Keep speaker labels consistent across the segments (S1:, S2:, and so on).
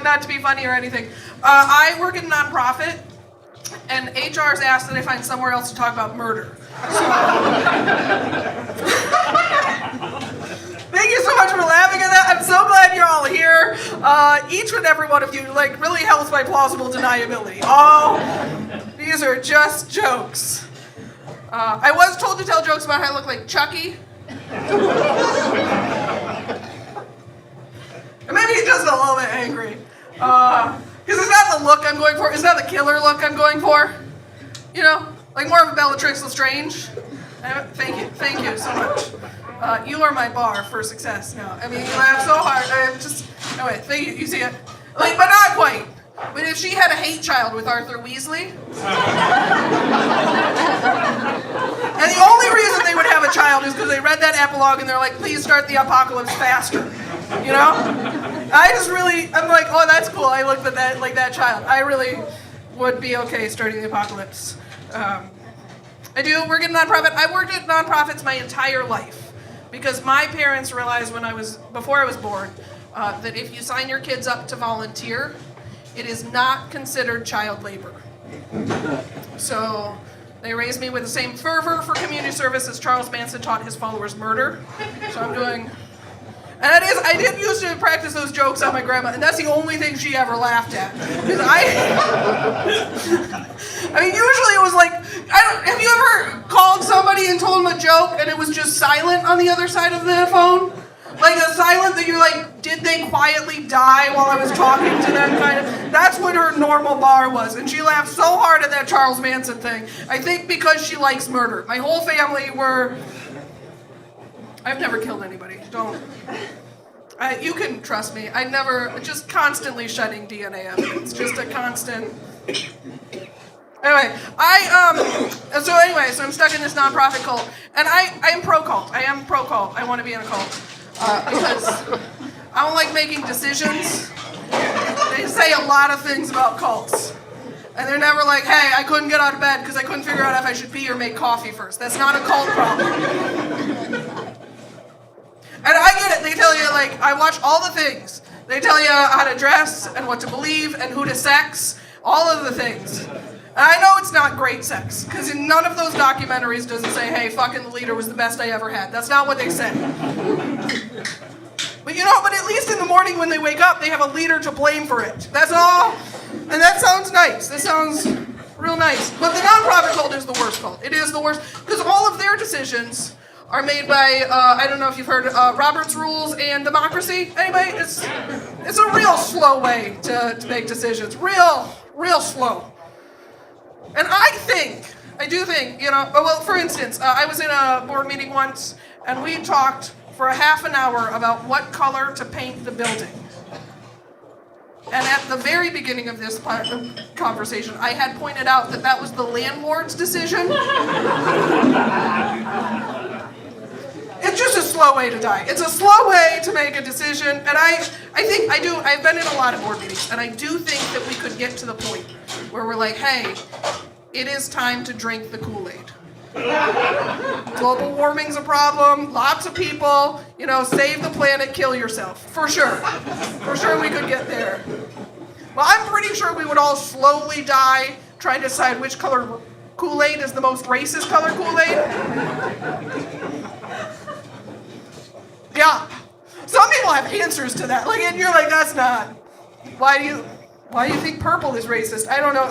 S1: not to be funny or anything. I work in a nonprofit, and HR's asked that I find somewhere else to talk about murder. So, thank you so much for laughing at that. I'm so glad you're all here. Each and every one of you really helps my plausible deniability. These are just jokes. I was told to tell jokes about how I look like Chucky. And maybe just a little bit angry. Because it's not the look I'm going for. It's not the killer look I'm going for. Like more of a Bellatrix Lestrange. Thank you so much. You are my bar for success now. I mean, you laugh so hard. Anyway, thank you. You see it? But not quite. But if she had a hate child with Arthur Weasley, and the only reason they would have a child is because they read that epilogue and they're like, please start the apocalypse faster. I'm like, oh, that's cool. I looked at that like that child. I really would be okay starting the apocalypse. I do work at a nonprofit. I worked at nonprofits my entire life because my parents realized before I was born, that if you sign your kids up to volunteer, it is not considered child labor. So they raised me with the same fervor for community service as Charles Manson taught his followers murder. So I'm doing... And I did used to practice those jokes on my grandma, and that's the only thing she ever laughed at. Because usually it was like, have you ever called somebody and told them a joke and it was just silent on the other side of the phone? Like a silent that you're like, did they quietly die while I was talking to them kind of? That's what her normal bar was. And she laughed so hard at that Charles Manson thing. I think because she likes murder. My whole family I've never killed anybody. You can trust me. I never, just constantly shedding DNA evidence. Just a constant. Anyway, so I'm stuck in this nonprofit cult. And I am pro-cult. I am pro-cult. I want to be in a cult. Because I don't like making decisions. They say a lot of things about cults. And they're never like, hey, I couldn't get out of bed because I couldn't figure out if I should pee or make coffee first. That's not a cult problem. And I get it. They tell you, I watch all the things. They tell you how to dress and what to believe and who to sex. All of the things. And I know it's not great sex. Because in none of those documentaries does it say, hey, fucking the leader was the best I ever had. That's not what they say. But at least in the morning when they wake up, they have a leader to blame for it. That's all. And that sounds nice. That sounds real nice. But the nonprofit cult is the worst cult. It is the worst. Because all of their decisions are made by, I don't know if you've heard Robert's Rules and Democracy. Anybody? It's a real slow way to make decisions. Real slow. And I do think, for instance, I was in a board meeting once, and we talked for a half an hour about what color to paint the building. And at the very beginning of this conversation, I had pointed out that was the landlord's decision. It's just a slow way to die. It's a slow way to make a decision. And I've been in a lot of board meetings, and I do think that we could get to the point where we're like, hey, it is time to drink the Kool-Aid. Global warming's a problem. Lots of people, save the planet, kill yourself. For sure. For sure we could get there. Well, I'm pretty sure we would all slowly die trying to decide which color Kool-Aid is the most racist color Kool-Aid. Yeah. Some people have answers to that. And you're like, that's not. Why do you think purple is racist? I don't know.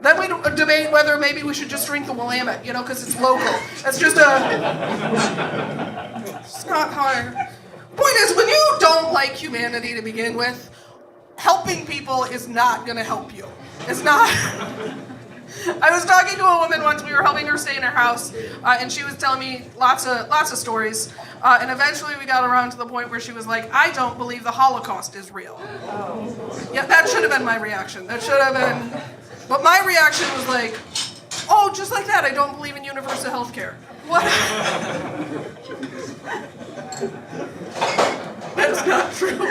S1: Then we debate whether maybe we should just drink the Willamette, because it's local. That's just it's not hard. Point is, when you don't like humanity to begin with, helping people is not going to help you. It's not. I was talking to a woman once. We were helping her stay in her house, and she was telling me lots of stories. And eventually we got around to the point where she was like, I don't believe the Holocaust is real. Yeah, that should have been my reaction. That should have been... But my reaction was like, oh, just like that, I don't believe in universal health care. What? That's not true.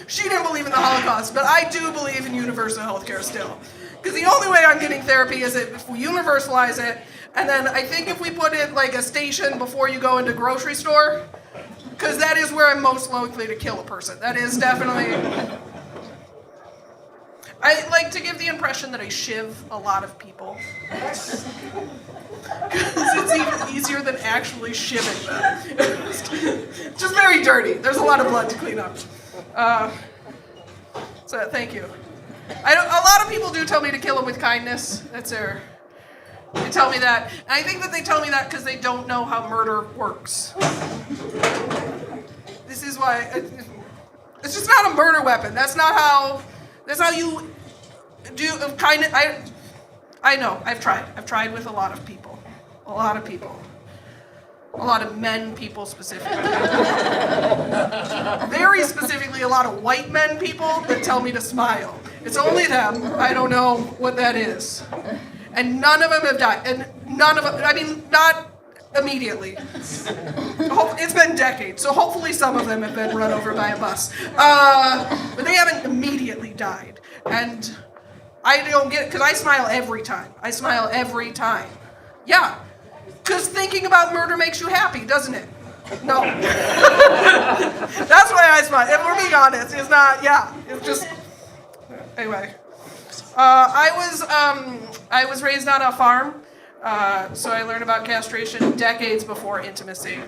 S1: She didn't believe in the Holocaust, but I do believe in universal health care still. Because the only way I'm getting therapy is if we universalize it, and then I think if we put it like a station before you go into grocery store, Because that is where I'm most likely to kill a person. That is definitely... I like to give the impression that I shiv a lot of people. Because it's even easier than actually shivving them. It's just very dirty. There's a lot of blood to clean up. So thank you. A lot of people do tell me to kill them with kindness. That's their... They tell me that. And I think that they tell me that because they don't know how murder works. This is why... It's just not a murder weapon. That's how you do kindness. I know. I've tried. I've tried with a lot of people. A lot of people. A lot of men people specifically. Very specifically, a lot of white men people that tell me to smile. It's only them. I don't know what that is. And none of them have died. And none of them, I mean, not immediately. It's been decades, so hopefully some of them have been run over by a bus. But they haven't immediately died. And I don't get it, because I smile every time. I smile every time. Yeah. Because thinking about murder makes you happy, doesn't it? No. That's why I smile. If we're being honest, it's not, yeah. It's just, anyway. I was raised on a farm, so I learned about castration decades before intimacy.